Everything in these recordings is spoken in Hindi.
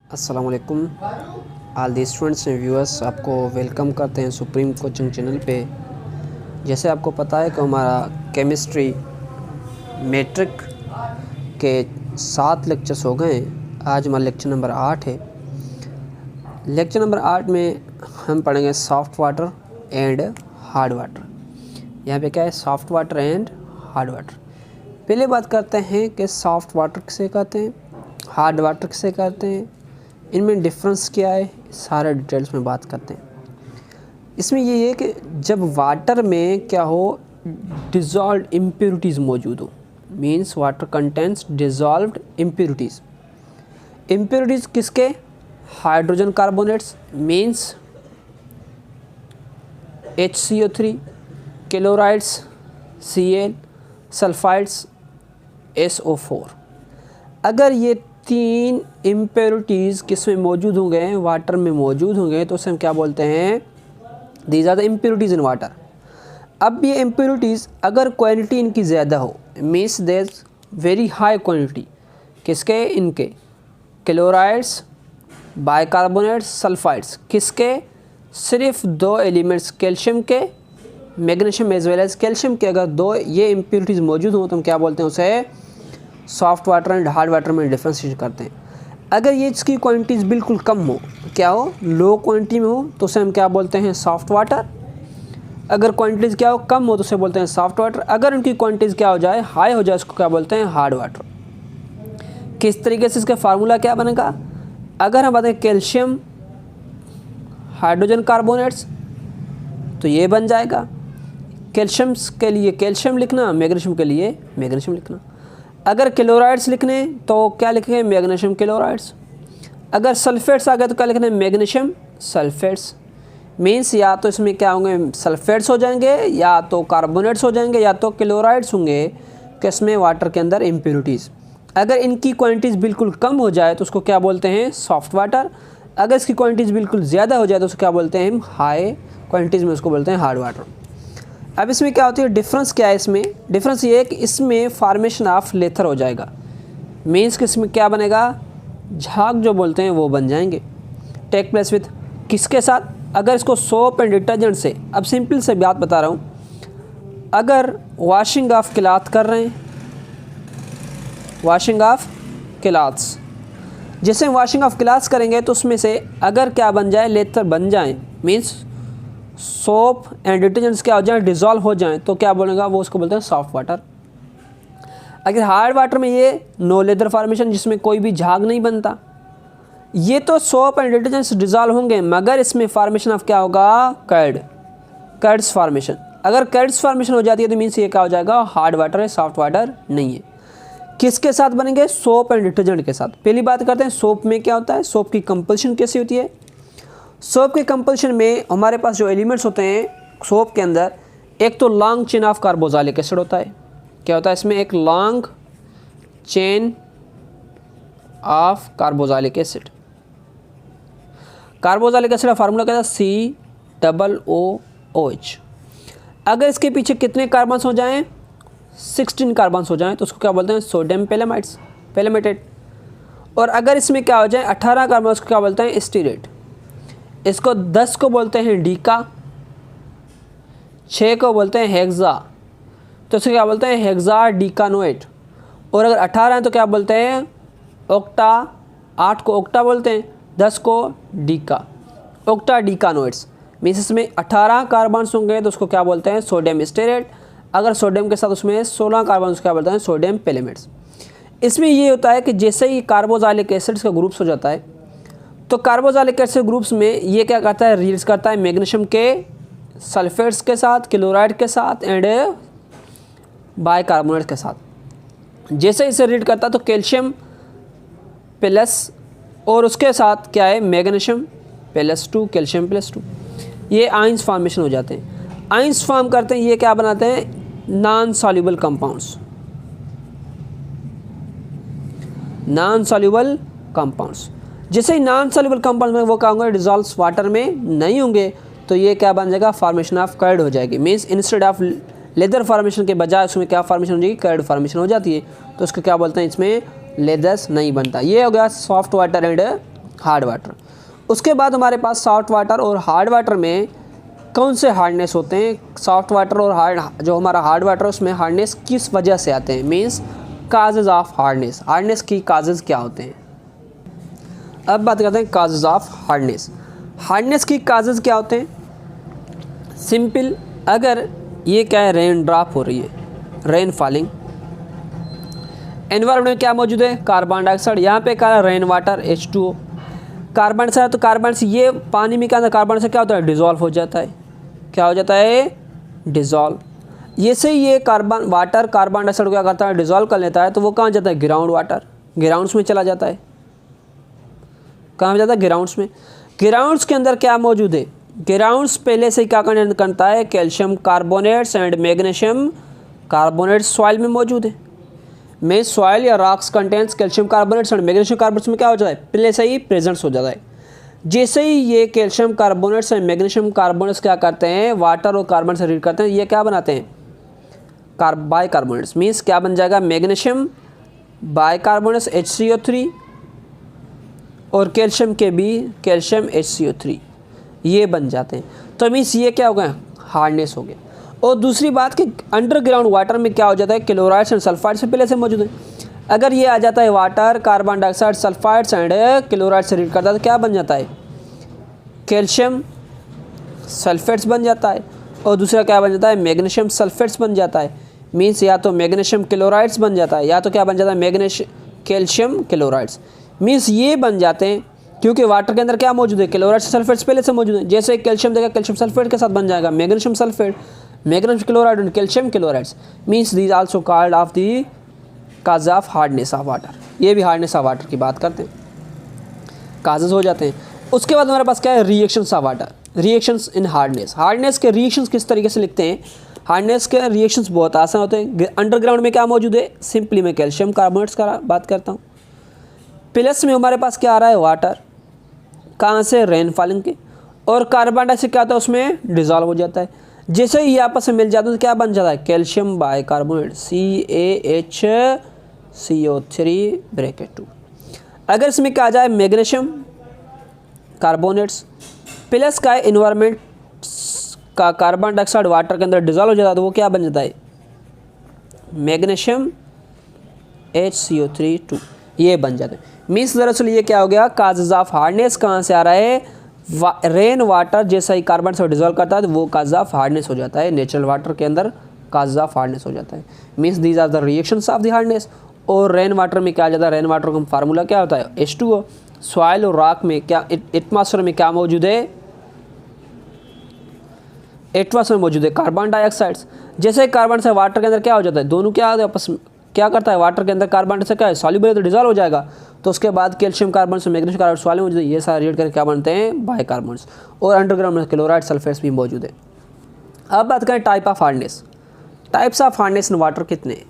अस्सलाम वालेकुम all the students and viewers, आपको वेलकम करते हैं सुप्रीम कोचिंग चैनल पे। जैसे आपको पता है कि हमारा केमिस्ट्री मैट्रिक के 7 लेक्चर्स हो गए हैं। आज हमारा लेक्चर नंबर 8 है। लेक्चर नंबर 8 में हम पढ़ेंगे soft water and hard water. यहाँ पे क्या है, soft water and hard water. पहले बात करते हैं कि सॉफ्ट वाटर किसे कहते हैं, हार्ड वाटर किसे कहते हैं, इनमें डिफरेंस क्या है, सारे डिटेल्स में बात करते हैं। इसमें ये है कि जब वाटर में क्या हो, डिज़ोल्व्ड इम्प्योरिटीज़ मौजूद हो, means water contents dissolved impurities. Impurities किसके, hydrogen carbonates means HCO3, chlorides Cl, sulphides SO4। अगर ये 3 इम्प्योरिटीज़ किस में मौजूद होंगे, वाटर में मौजूद होंगे, तो उसे हम क्या बोलते हैं, these are the impurities in water. अब ये इम्प्योरिटीज़ अगर क्वांटिटी इनकी ज़्यादा हो, means there very high quantity, किसके, इनके क्लोराइड्स, बाइकार्बोनेट्स, सल्फाइड्स, किसके, सिर्फ 2 एलिमेंट्स कैल्शियम के, magnesium as well as calcium के, अगर 2 ये इम्प्योरिटीज़ मौजूद हों तो हम क्या बोलते हैं, उसे soft water and hard water में डिफ्रेंशिएट करते हैं। अगर ये इसकी क्वांटिटीज़ बिल्कुल कम हो, क्या हो, लो क्वांटिटी में हो, तो उसे हम क्या बोलते हैं, सॉफ्ट वाटर। अगर क्वांटिटीज़ क्या हो, कम हो, तो उसे बोलते हैं सॉफ्ट वाटर। अगर उनकी क्वांटिटीज़ क्या हो जाए, हाई हो जाए, उसको क्या बोलते हैं, हार्ड वाटर। किस तरीके से इसका फार्मूला क्या बनेगा, अगर हम बताएं कैल्शियम हाइड्रोजन कार्बोनेट्स, तो ये बन जाएगा। कैल्शियम के लिए कैल्शियम लिखना, मैग्नीशियम के लिए मैग्नीशियम लिखना। अगर क्लोराइड्स लिखने तो क्या लिखेंगे, मैग्नीशियम क्लोराइड्स। अगर सल्फेट्स आ गए तो क्या लिखना है, मैग्नीशियम सल्फेट्स। मीन्स या तो इसमें क्या होंगे, सल्फेट्स हो जाएंगे, या तो कार्बोनेट्स हो जाएंगे, या तो क्लोराइड्स होंगे, कि इसमें वाटर के अंदर इम्प्योरिटीज़। अगर इनकी क्वांटिटीज़ बिल्कुल कम हो जाए तो उसको क्या बोलते हैं, सॉफ्ट वाटर। अगर इसकी क्वांटिटीज़ बिल्कुल ज़्यादा हो जाए तो उसको क्या बोलते हैं, हम हाई क्वांटिटीज़ में उसको बोलते हैं हार्ड वाटर। अब इसमें क्या होती है, डिफरेंस क्या है, इसमें डिफरेंस ये है कि इसमें फार्मेशन ऑफ लेथर हो जाएगा, मीन्स कि इसमें क्या बनेगा, झाग जो बोलते हैं वो बन जाएंगे। टेक प्लेस विथ किसके साथ, अगर इसको सोप एंड डिटर्जेंट से, अब सिंपल से बात बता रहा हूँ, अगर वॉशिंग ऑफ क्लॉथ कर रहे हैं, वॉशिंग ऑफ क्लॉथ्स, जैसे वॉशिंग ऑफ क्लॉथ्स करेंगे तो उसमें से अगर क्या बन जाए, लेथर बन जाए, मीन्स सोप एंड डिटर्जेंट्स क्या हो जाए, डिज़ोल्व हो जाएं, तो क्या बोलेगा, वो उसको बोलते हैं सॉफ्ट वाटर। अगर हार्ड वाटर में ये नो लेदर फॉर्मेशन, जिसमें कोई भी झाग नहीं बनता, ये तो सोप एंड डिटर्जेंट्स डिज़ोल्व होंगे, मगर इसमें फॉर्मेशन ऑफ क्या होगा, कर्ड्स फॉर्मेशन। अगर कर्ड्स फॉर्मेशन हो जाती है तो मीन्स ये क्या हो जाएगा, हार्ड वाटर है, सॉफ्ट वाटर नहीं है। किसके साथ बनेंगे, सोप एंड डिटर्जेंट के साथ। पहली बात करते हैं सोप में क्या होता है, सोप की कंपल्शन कैसी होती है। सोप के कंपल्शन में हमारे पास जो एलिमेंट्स होते हैं सोप के अंदर, एक तो long chain of carboxylic acid होता है। क्या होता है इसमें, एक long chain of carboxylic acid. Carboxylic acid का फार्मूला क्या था, COOH। अगर इसके पीछे कितने कार्बन्स हो जाएं, 16 कार्बन्स हो जाएं, तो उसको क्या बोलते हैं, सोडियम पैलेमेटेट। और अगर इसमें क्या हो जाए 18 कार्बन, उसको क्या बोलते हैं, स्टीरेट। इसको 10 को बोलते हैं डीका, 6 को बोलते हैं हेक्सा, तो इसको क्या बोलते हैं, हेक्सा डीकानोएट। और अगर 18 है तो क्या बोलते हैं, ऑक्टा। 8 को ऑक्टा बोलते हैं, 10 को डीका, ऑक्टा डीकानोएट्स। मीन्स इसमें 18 कार्बन्स होंगे तो उसको क्या बोलते हैं, सोडियम स्टीरेट। अगर सोडियम के साथ उसमें 16 कार्बन, उसको क्या बोलते हैं, सोडियम पैलेमेट्स। इसमें ये होता है कि जैसे ही कार्बोक्सिलिक एसिड्स का ग्रुप्स हो जाता है, तो कार्बोक्सिलिक एसिड ग्रुप्स में ये क्या करता है, रिलीज करता है मैग्नीशियम के सल्फेट्स के साथ, क्लोराइड के साथ एंड बाइकार्बोनेट के साथ। जैसे इसे रीड करता है तो कैल्शियम प्लस और उसके साथ क्या है, मैग्नीशियम +2, कैल्शियम +2, ये आयंस फॉर्मेशन हो जाते हैं। आयंस फॉर्म करते हैं, ये क्या बनाते हैं, non soluble compounds, non soluble compounds. जैसे ही नॉन सॉल्युबल कंपाउंड में वो क्या होंगे, डिजॉल्व वाटर में नहीं होंगे, तो ये क्या बन जाएगा, फॉर्मेशन ऑफ कर्ड हो जाएगी। Means instead of leather formation के बजाय उसमें क्या फॉर्मेशन हो जाएगी, कर्ड फॉर्मेशन हो जाती है। तो उसको क्या बोलते हैं, इसमें लेदर्स नहीं बनता। ये हो गया soft water and hard water. उसके बाद हमारे पास सॉफ्ट वाटर और हार्ड वाटर में कौन से हार्डनेस होते हैं? सॉफ्ट वाटर और हार्ड, जो हमारा हार्ड वाटर है उसमें हार्डनेस किस वजह से आते हैं, means causes of hardness, hardness की काजेज़ क्या होते हैं। अब बात करते हैं काजेज़ ऑफ हार्डनेस। हार्डनेस की काजेज़ क्या होते हैं? सिंपल, अगर ये क्या है, रेन ड्रॉप हो रही है, रेन फॉलिंग, एनवायरमेंट में क्या मौजूद है, कार्बन डाइऑक्साइड, यहाँ पे क्या है, रेन वाटर H2O, कार्बन से, तो कार्बन से ये पानी में क्या होता है, कार्बन से क्या होता है, डिज़ोल्व हो जाता है, क्या हो जाता है, डिज़ोल्व। ये से ये कार्बन वाटर कार्बन डाइऑक्साइड क्या करता है, डिज़ोल्व कर लेता है, तो वो कहाँ जाता है, ग्राउंड वाटर, ग्राउंड्स में चला जाता है। कहाँ जाता है, ग्राउंड्स में। ग्राउंड्स के अंदर क्या मौजूद है, ग्राउंड्स पहले से क्या करता है, calcium carbonates and magnesium carbonates soil में मौजूद है। में सॉइल या rocks contents calcium carbonates and magnesium carbonates में क्या हो जाता है, पहले से ही प्रेजेंट्स हो जाता है। जैसे ही ये calcium carbonates and magnesium carbonates क्या करते हैं, वाटर और कार्बन से रीड करते हैं, ये क्या बनाते हैं, बाइकार्बोनेट्स, मीन्स क्या बन जाएगा, मैग्नीशियम बाइकार्बोनेट्स HCO3 और कैल्शियम के भी कैल्शियम HCO3, ये बन जाते हैं। तो मीन्स ये क्या हो गया, हार्डनेस हो गया। और दूसरी बात कि अंडरग्राउंड वाटर में क्या हो जाता है, क्लोराइड्स एंड सल्फाइड्स से पहले से मौजूद है। अगर ये आ जाता है water carbon dioxide sulphides and chloride से रीड करता है तो क्या बन जाता है, कैल्शियम सल्फेट्स बन जाता है। और दूसरा क्या बन जाता है, मैग्नीशियम सल्फेट्स बन जाता है। मीन्स या तो मैग्नीशियम क्लोराइड्स बन जाता है या तो क्या बन जाता है, कैल्शियम क्लोराइड्स। मीन्स ये बन जाते हैं क्योंकि वाटर के अंदर क्या मौजूद है, क्लोराइड सल्फेट्स पहले से मौजूद है। जैसे कैल्शियम देगा, कैल्शियम सल्फेट के साथ बन जाएगा magnesium sulphate, magnesium chloride and calcium chlorides. Means these also called of the cause of hardness of water. ये भी हार्डनेस ऑफ वाटर की बात करते हैं, काजेज हो जाते हैं। उसके बाद हमारे पास क्या है, reactions of water, reactions in hardness. Hardness के रिएक्शंस किस तरीके से लिखते हैं, हार्डनेस के रिएक्शंस बहुत आसान होते हैं। अंडरग्राउंड में क्या मौजूद है, सिंपली मैं कैल्शियम कार्बोनेट्स का बात करता हूँ। प्लस में हमारे पास क्या आ रहा है, वाटर, कहाँ से, रेन फॉलिंग के। और कार्बन डाइऑक्साइड क्या होता है, उसमें डिजॉल्व हो जाता है। जैसे ही आपस में मिल जाते हैं तो क्या बन जाता है, कैल्शियम बाइकार्बोनेट CaHCO3 ब्रैकेट 2। अगर इसमें क्या आ जाए, मैग्नीशियम कार्बोनेट्स प्लस का इन्वायरमेंट का कार्बन डाइऑक्साइड वाटर के अंदर डिजॉल्व हो जाता है तो वो क्या बन जाता है, मैग्नीशियम HCO3 2, ये बन जाते हैं। मीन्स दरअसल ये क्या हो गया, काजेज ऑफ हार्डनेस कहाँ से आ रहा है, रेन वाटर जैसा ही कार्बन से डिजॉल्व करता है तो वो काज ऑफ हार्डनेस हो जाता है, नेचुरल वाटर के अंदर काज ऑफ हार्डनेस हो जाता है। Means these are the reactions of the hardness. और रेन वाटर में क्या आ जाता है, रेन वाटर का फार्मूला क्या होता है, H2O। सॉइल और रॉक में क्या, एटमॉस्फेयर में क्या मौजूद है, एटमॉस्फेयर में मौजूद है कार्बन डाइऑक्साइड्स। जैसे कार्बन से वाटर के अंदर क्या हो जाता है, दोनों क्या आपस में क्या करता है, वाटर के अंदर कार्बन से क्या है, सॉल्युबल है तो डिजॉल्व हो जाएगा। तो उसके बाद कैल्शियम कार्बन से मैग्नीशियम कार्बन सॉल्युबल मौजूद है, ये सारे रिएक्ट करके क्या बनते हैं, बाइकार्बोनेट्स। और अंडरग्राउंड में क्लोराइड सल्फेट्स भी मौजूद है। अब बात करें type of hardness. Types of hardness in water कितने हैं?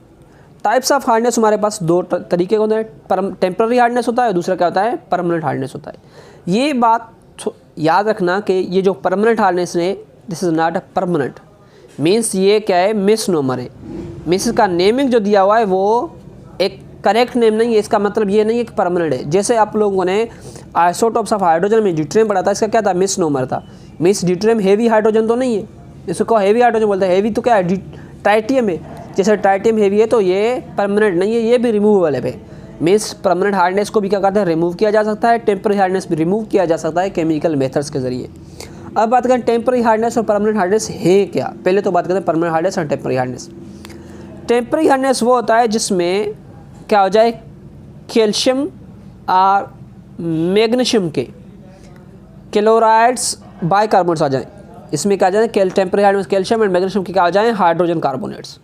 टाइप्स ऑफ हार्डनेस हमारे पास दो तरीके होते हैं, टेम्पररी हार्डनेस होता है, दूसरा क्या होता है, परमानेंट हार्डनेस होता है। ये बात याद रखना कि ये जो परमानेंट हार्डनेस है, this is not a permanent, means ये क्या है, मिसनोमर है। मीन्स इसका नेमिंग जो दिया हुआ है वो एक करेक्ट नेम नहीं है, इसका मतलब ये नहीं है कि परमानेंट है। जैसे आप लोगों ने आइसोटोप्स ऑफ हाइड्रोजन में ड्यूटेरियम पढ़ा था, इसका क्या था, मिसनोमर था। मीन्स ड्यूटेरियम हेवी हाइड्रोजन तो नहीं है, इसको हेवी हाइड्रोजन बोलते हैं। हेवी तो क्या है, ट्राइटियम है। जैसे ट्राइटियम हेवी है तो ये परमानेंट नहीं है, ये भी रिमूवेबल है। मीन्स परमानेंट हार्डनेस को भी क्या करते हैं, रिमूव किया जा सकता है, टेम्पररी हार्डनेस भी रिमूव किया जा सकता है केमिकल मेथड्स के जरिए। अब बात करें टेम्पररी हार्डनेस और परमानेंट हार्डनेस है क्या। पहले तो बात करते हैं परमानेंट हार्डनेस और टेम्पररी हार्डनेस। टेम्पररी हार्डनेस वो होता है जिसमें क्या हो जाए, कैल्शियम और मैग्नीशियम के क्लोराइड्स बाइकार्बोनेट्स आ जाए। इसमें क्या आ जाए, temporary hardness calcium and magnesium के क्या आ जाए, हाइड्रोजन कार्बोनेट्स,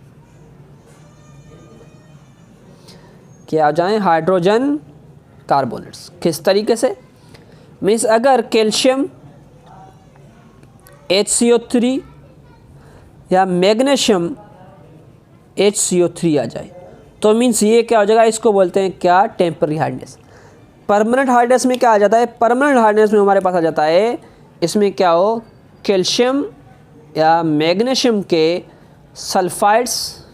क्या आ जाए, हाइड्रोजन कार्बोनेट्स। किस तरीके से, मीन्स अगर कैल्शियम HCO3 या मैग्नीशियम HCO3 आ जाए तो मीन्स ये क्या हो जाएगा, इसको बोलते हैं क्या, टेम्पररी हार्डनेस। परमानेंट हार्डनेस में क्या आ जाता है, परमानेंट हार्डनेस में हमारे पास आ जाता है, इसमें क्या हो, कैल्शियम या मैग्नीशियम के सल्फाइड्स,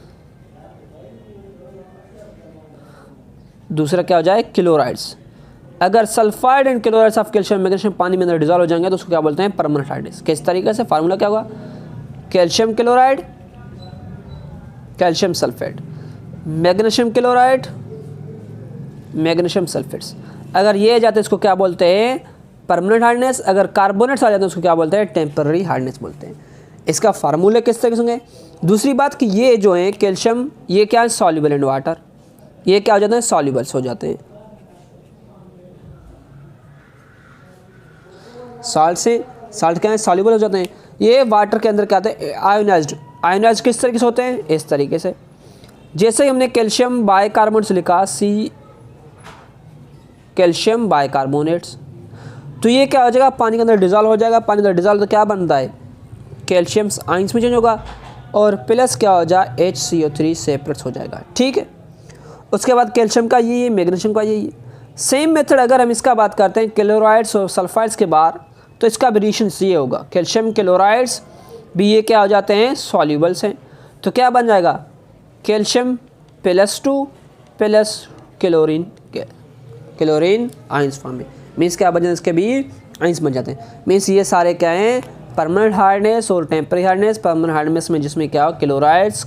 दूसरा क्या हो जाए, क्लोराइड्स, अगर sulphide and chlorides of calcium magnesium पानी में अंदर डिजॉल्व हो जाएंगे तो उसको क्या बोलते हैं, परमानेंट हार्डनेस। किस तरीके से, फार्मूला क्या होगा, calcium chloride, calcium sulphate, magnesium chloride, magnesium sulphates. अगर ये आ जाते हैं इसको क्या बोलते हैं, परमानेंट हार्डनेस। अगर कार्बोनेट्स आ जाते हैं उसको क्या बोलते हैं, टेम्पररी हार्डनेस बोलते हैं। इसका फार्मूले किस तरीके से होंगे। दूसरी बात कि ये जो है कैल्शियम, ये क्या है, सॉल्युबल इन वाटर, ये क्या हो जाते हैं, सॉल्युबल्स हो जाते हैं। साल्ट क्या है, सॉल्युबल हो जाते हैं। ये वाटर के अंदर क्या आते हैं, आयोनाइज्ड। आयोनाइज्ड किस तरीके से होते हैं, इस तरीके से। जैसे ही हमने कैल्शियम बाइकार्बोनेट्स लिखा, सी कैल्शियम बाइकार्बोनेट्स, तो ये क्या हो जाएगा, पानी के अंदर डिजॉल्व हो जाएगा। पानी के अंदर डिजॉल्व तो क्या बनता है, कैल्शियम आइंस में चेंज होगा और प्लस क्या हो जाए, HCO3 सेपरेट्स हो जाएगा। ठीक है, उसके बाद कैल्शियम का ये, मैग्नीशियम का ये। सेम मेथड अगर हम इसका बात करते हैं क्लोराइड्स और सल्फाइड्स के बाद, तो इसका भी रिएक्शन ये होगा, कैल्शियम क्लोराइड्स भी ये क्या हो जाते हैं, सॉल्यूबल्स हैं। तो क्या बन जाएगा, calcium +2 plus chlorine ions form में। मीन्स क्या बन जाते हैं, इसके भी आइंस बन जाते हैं। मीन्स ये सारे क्या हैं, परमानेंट हार्डनेस और टेम्पररी हार्डनेस। परमानेंट हार्डनेस में जिसमें क्या हो, क्लोराइड्स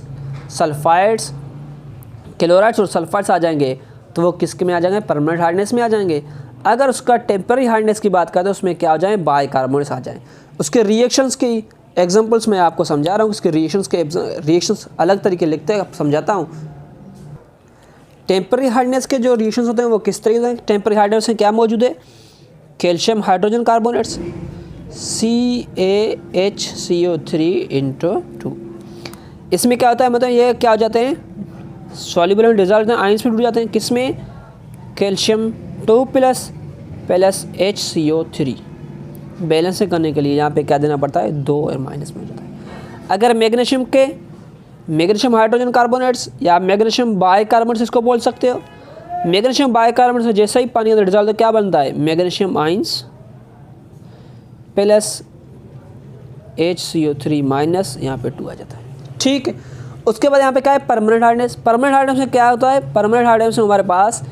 और सल्फाइड्स आ जाएंगे तो वो किसके में आ जाएंगे, परमानेंट हार्डनेस में आ जाएंगे। अगर उसका टेम्पररी हार्डनेस की बात करते हैं उसमें क्या आ जाए, बाइकार्बोनेट्स आ जाएँ। उसके रिएक्शंस की एग्जांपल्स मैं आपको समझा रहा हूँ, उसके रिएक्शंस अलग तरीके लिखते हैं, समझाता हूँ। टेम्पररी हार्डनेस के जो रिएक्शंस होते हैं वो किस तरीके से, टेम्पररी हार्डनेस में क्या मौजूद है, कैल्शियम हाइड्रोजन कार्बोनेट्स CaHCO3 × 2। इसमें क्या होता है, मतलब ये क्या हो जाते हैं, सॉल्युबल में डिजॉल्व होते हैं, आयंस में टूट जाते हैं। किसमें, कैल्शियम 2 प्लस HCO3। बैलेंस करने के लिए यहाँ पे क्या देना पड़ता है, 2 और माइनस में हो जाता है। अगर मैग्नीशियम हाइड्रोजन कार्बोनेट्स या मैग्नीशियम बाइकार्बोनेट्स इसको बोल सकते हो। मैग्नीशियम बाइकार्बोनेट्स से जैसे ही पानी अंदर डिजॉल्व तो क्या बनता है, magnesium ions plus HCO3 minus, यहाँ पे 2 आ जाता है। ठीक है, उसके बाद यहाँ पे क्या है, परमानेंट हार्डनेस। परमानेंट हार्डनेस में क्या होता है, परमानेंट हार्डनेस में हमारे पास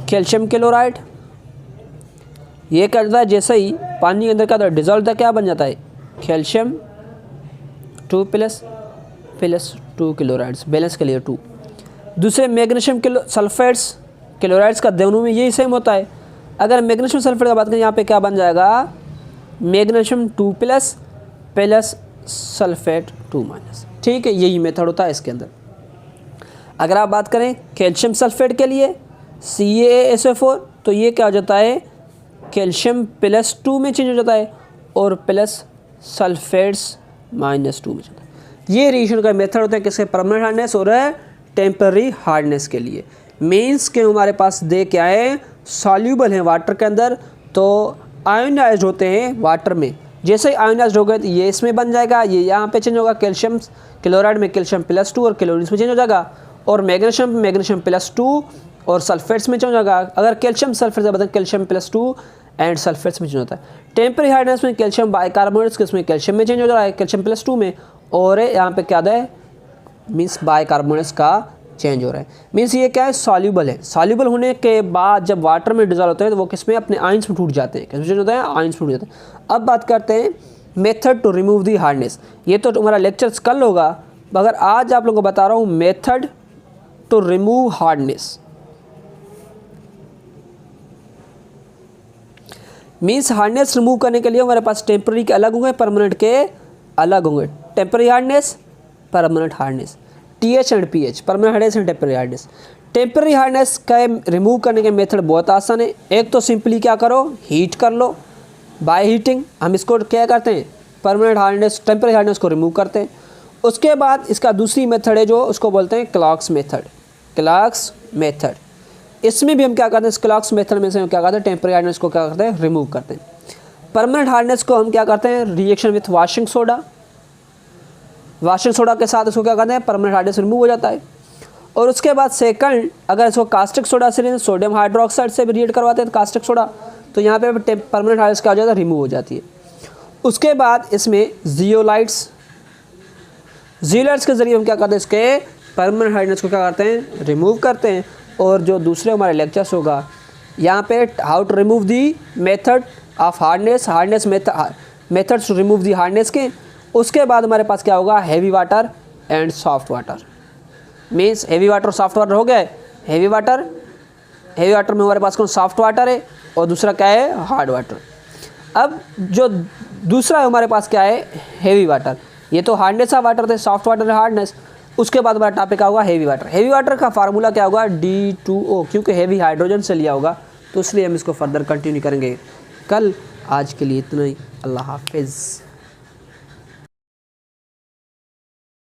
कैल्शियम क्लोराइड, ये क्या करता है, जैसे ही पानी के अंदर क्या डिजॉल्व होता है क्या बन जाता है, कैल्शियम 2 प्लस 2 क्लोराइड्स, बैलेंस के लिए 2। दूसरे मैग्नीशियम सल्फेट्स क्लोराइड्स का दोनों में यही सेम होता है। अगर मैग्नीशियम सल्फेट का बात करें यहाँ पे क्या बन जाएगा, मैग्नीशियम 2 प्लस सल्फेट 2 माइनस। ठीक है, यही मेथड होता है इसके अंदर। अगर आप बात करें कैल्शियम सल्फेट के लिए CaSO4, तो ये क्या हो जाता है, कैल्शियम +2 में चेंज हो जाता है और प्लस सल्फेट्स -2 में जाता है। ये रिएक्शन का मेथड होता है किसके, परमानेंट हार्डनेस और टेम्पररी हार्डनेस के लिए। मीन्स के हमारे पास दे क्या है, सॉल्यूबल है वाटर के अंदर, तो आयोनाइज्ड होते हैं वाटर में। जैसे ही आयोनाइज्ड हो गए तो ये इसमें बन जाएगा, ये यहाँ पे चेंज होगा, कैल्शियम क्लोराइड में कैल्शियम +2 और क्लोरीन में चेंज हो जाएगा, और मैग्नीशियम +2 और सल्फेट्स में चेंज होगा। अगर कैल्शियम सल्फेट से बताएं, कैल्शियम +2 एंड सल्फेट्स में चेंज होता है। टेम्पररी हार्डनेस में कैल्शियम बाइकार्बोनेट्स के उसमें कैल्शियम में चेंज हो रहा है, कैल्शियम +2 में, और यहाँ पे क्या है, मीन्स बाइकार्बोनेट्स का चेंज हो रहा है। मीन्स ये क्या है, सॉल्यूबल है। सॉल्यूबल होने के बाद जब वाटर में डिजॉल्व होते हैं तो वो किस में, अपने आयंस में टूट जाते हैं। किस में होता है, आयंस में टूट जाते हैं। अब बात करते हैं method to remove the hardness. ये तो तुम्हारा लेक्चर्स कल होगा, मगर आज आप लोगों को बता रहा हूँ method to remove hardness. Means hardness remove करने के लिए हमारे पास टेम्पररी के अलग होंगे, परमानेंट के अलग होंगे। Temporary hardness, permanent hardness, TH and PH, permanent hardness and temporary hardness. Temporary hardness का रिमूव करने के मेथड बहुत आसान है। एक तो सिंपली क्या करो, हीट कर लो बाय हीटिंग। हम इसको क्या करते हैं, परमानेंट हार्डनेस, टेम्पररी हार्डनेस को रिमूव करते हैं। उसके बाद इसका दूसरी मेथड है जो उसको बोलते हैं क्लॉक्स मेथड। क्लॉक्स मेथड, इसमें भी हम क्या करते हैं, इस क्लॉक्स मेथड में से हम क्या करते हैं, टेम्पररी हार्डनेस को क्या करते हैं, रिमूव करते हैं। परमानेंट हार्डनेस को हम क्या करते हैं, reaction with washing soda, washing soda के साथ इसको क्या करते हैं, परमानेंट हार्डनेस रिमूव हो जाता है। और उसके बाद सेकंड, अगर इसको कास्टिक सोडा से, सोडियम हाइड्रोक्साइड से भी रिएक्ट करवाते हैं कास्टिक सोडा, तो यहाँ पे परमानेंट हार्डनेस क्या हो जाता है, रिमूव हो जाती है। उसके बाद इसमें जियोलाइट्स के ज़रिए हम क्या करते हैं, इसके परमानेंट हार्डनेस को क्या करते हैं, रिमूव करते हैं। और जो दूसरे हमारे लेक्चर्स होगा यहाँ पे how to remove the method of hardness methods to remove the hardness के। उसके बाद हमारे पास क्या होगा, heavy water and soft water. Means heavy water और सॉफ्ट वाटर हो गए। हैवी वाटर में हमारे पास कौन, सॉफ्ट वाटर है, और दूसरा क्या है, हार्ड वाटर। अब जो दूसरा हमारे पास क्या है, हैवी वाटर। ये तो हार्डनेस का वाटर थे, सॉफ्ट वाटर है हार्डनेस। उसके बाद हमारा टॉपिक क्या होगा, हैवी वाटर। हैवी वाटर का फार्मूला क्या होगा, D2O, क्योंकि हैवी हाइड्रोजन से लिया होगा, तो इसलिए हम इसको फर्दर कंटिन्यू करेंगे कल। आज के लिए इतना ही, अल्लाह हाफिज़।